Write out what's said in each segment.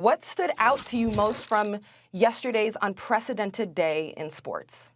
What stood out to you most from yesterday's unprecedented day in sports?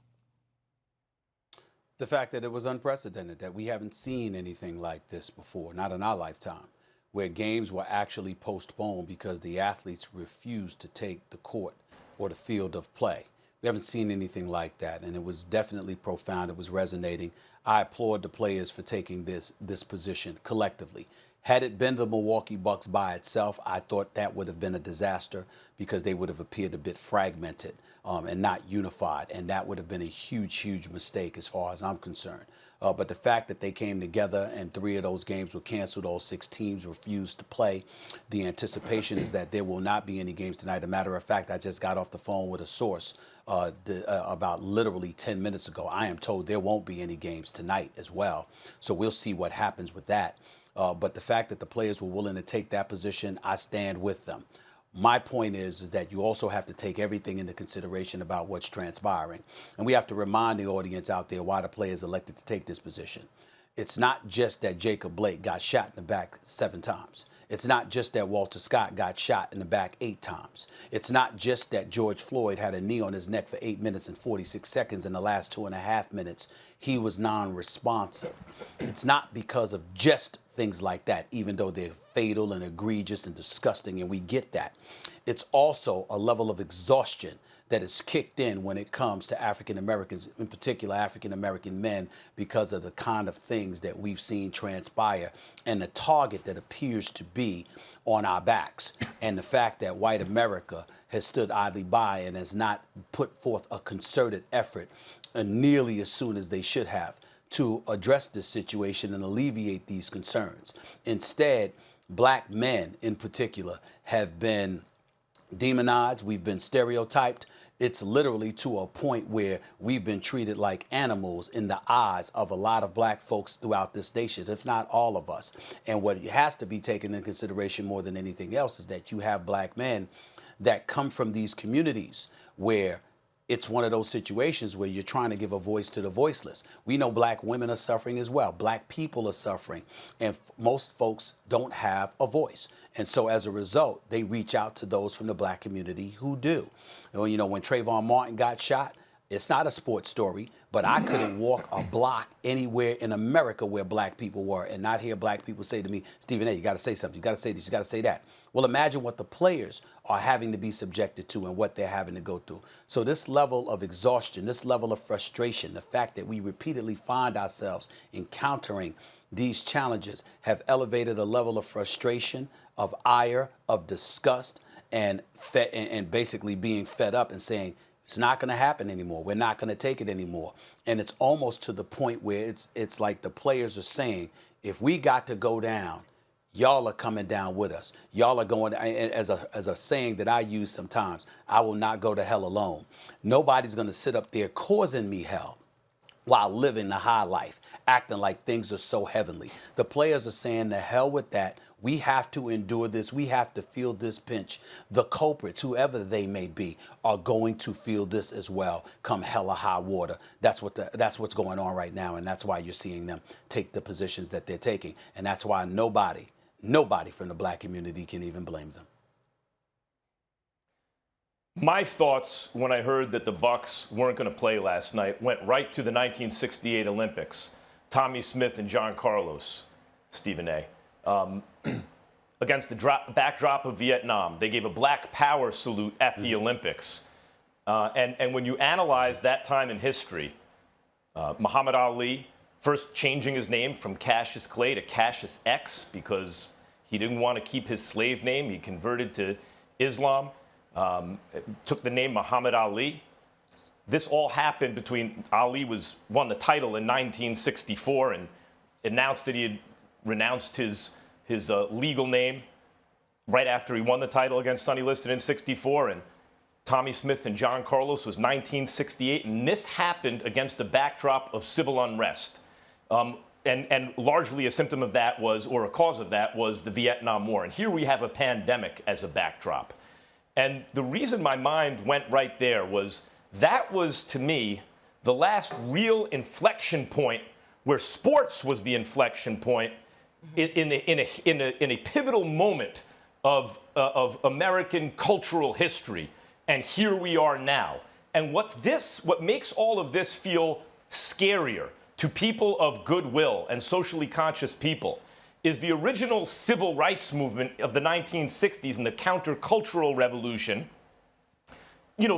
The fact that it was unprecedented, that we haven't seen anything like this before, not in our lifetime, where games were actually postponed because the athletes refused to take the court or the field of play. We haven't seen anything like that, and it was definitely profound. It was resonating. I applaud the players for taking this position collectively. Had it been the Milwaukee Bucks by itself, I thought that would have been a disaster because they would have appeared a bit fragmented and not unified, and that would have been a huge, huge mistake as far as I'm concerned. But the fact that they came together and 3 of those games were canceled, all 6 teams refused to play. The anticipation is that there will not be any games tonight. As a matter of fact, I just got off the phone with a source about literally 10 minutes ago. I am told there won't be any games tonight as well. So we'll see what happens with that. But the fact that the players were willing to take that position, I stand with them. My point is that you also have to take everything into consideration about what's transpiring. And we have to remind the audience out there why the players elected to take this position. It's not just that Jacob Blake got shot in the back 7 times. It's not just that Walter Scott got shot in the back 8 times. It's not just that George Floyd had a knee on his neck for 8 minutes and 46 seconds. In the last 2.5 minutes, he was non-responsive. It's not because of just things like that, even though they're fatal and egregious and disgusting, and we get that. It's also a level of exhaustion that is kicked in when it comes to African Americans, in particular African American men, because of the kind of things that we've seen transpire and the target that appears to be on our backs. And the fact that white America has stood idly by and has not put forth a concerted effort nearly as soon as they should have to address this situation and alleviate these concerns. Instead, black men in particular have been demonized. We've been stereotyped. It's literally to a point where we've been treated like animals in the eyes of a lot of black folks throughout this nation, if not all of us. And what has to be taken into consideration more than anything else is that you have black men that come from these communities where it's one of those situations where you're trying to give a voice to the voiceless. We know black women are suffering as well. Black people are suffering. And most folks don't have a voice. And so as a result, they reach out to those from the black community who do. You know, when Trayvon Martin got shot, it's not a sports story, but I couldn't walk a block anywhere in America where black people were and not hear black people say to me, Stephen A., you got to say something. You got to say this. You got to say that. Well, imagine what the players are having to be subjected to and what they're having to go through. So this level of exhaustion, this level of frustration, the fact that we repeatedly find ourselves encountering these challenges have elevated a level of frustration, of ire, of disgust, and basically being fed up and saying, it's not going to happen anymore. We're not going to take it anymore. And it's almost to the point where it's like the players are saying, if we got to go down, y'all are coming down with us. Y'all are going, as a saying that I use sometimes, I will not go to hell alone. Nobody's going to sit up there causing me hell while living the high life, acting like things are so heavenly. The players are saying, the hell with that. We have to endure this. We have to feel this pinch. The culprits, whoever they may be, are going to feel this as well, come hell or high water. That's what's going on right now, and that's why you're seeing them take the positions that they're taking. And that's why nobody from the black community can even blame them. My thoughts when I heard that the Bucks weren't going to play last night went right to the 1968 Olympics. Tommy Smith and John Carlos, Stephen A. Against the backdrop of Vietnam. They gave a black power salute at the Olympics. And when you analyze that time in history, Muhammad Ali first changing his name from Cassius Clay to Cassius X because he didn't want to keep his slave name. He converted to Islam, took the name Muhammad Ali. This all happened between Ali won the title in 1964 and announced that he had renounced his legal name right after he won the title against Sonny Liston in 64, and Tommy Smith and John Carlos was 1968, and this happened against the backdrop of civil unrest. And largely a symptom of that was, or a cause of that, was the Vietnam War. And here we have a pandemic as a backdrop. And the reason my mind went right there was that was, to me, the last real inflection point where sports was the inflection point in a pivotal moment of American cultural history. And here we are now. And what makes all of this feel scarier to people of goodwill and socially conscious people is the original civil rights movement of the 1960s and the countercultural revolution,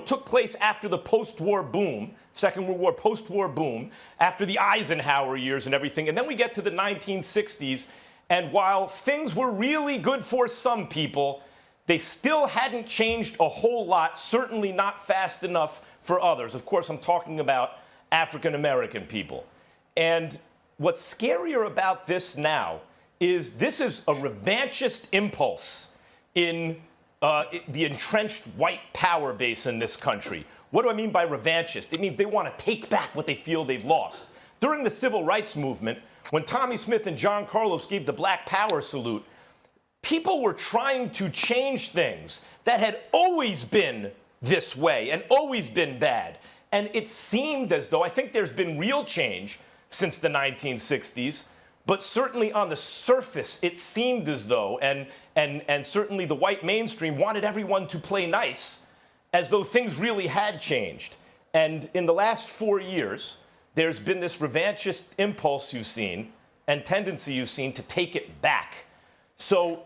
took place after the post-war boom, Second World War post-war boom, after the Eisenhower years and everything. And then we get to the 1960s, and while things were really good for some people, they still hadn't changed a whole lot, certainly not fast enough for others. Of course, I'm talking about African American people. And what's scarier about this now is this is a revanchist impulse in the entrenched white power base in this country. What do I mean by revanchist? It means they want to take back what they feel they've lost. During the civil rights movement, when Tommie Smith and John Carlos gave the Black Power salute, people were trying to change things that had always been this way and always been bad. And it seemed as though, I think there's been real change since the 1960s, but certainly on the surface, it seemed as though, and certainly the white mainstream wanted everyone to play nice, as though things really had changed. And in the last 4 years, there's been this revanchist impulse you've seen and tendency you've seen to take it back. So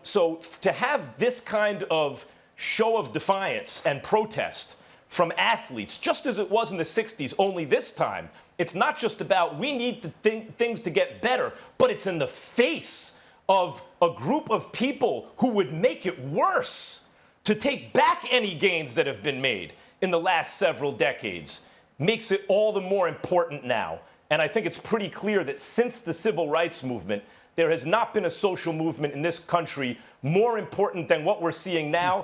to have this kind of show of defiance and protest from athletes, just as it was in the 60s, only this time, it's not just about we need things to get better, but it's in the face of a group of people who would make it worse. To take back any gains that have been made in the last several decades makes it all the more important now. And I think it's pretty clear that since the civil rights movement, there has not been a social movement in this country more important than what we're seeing now,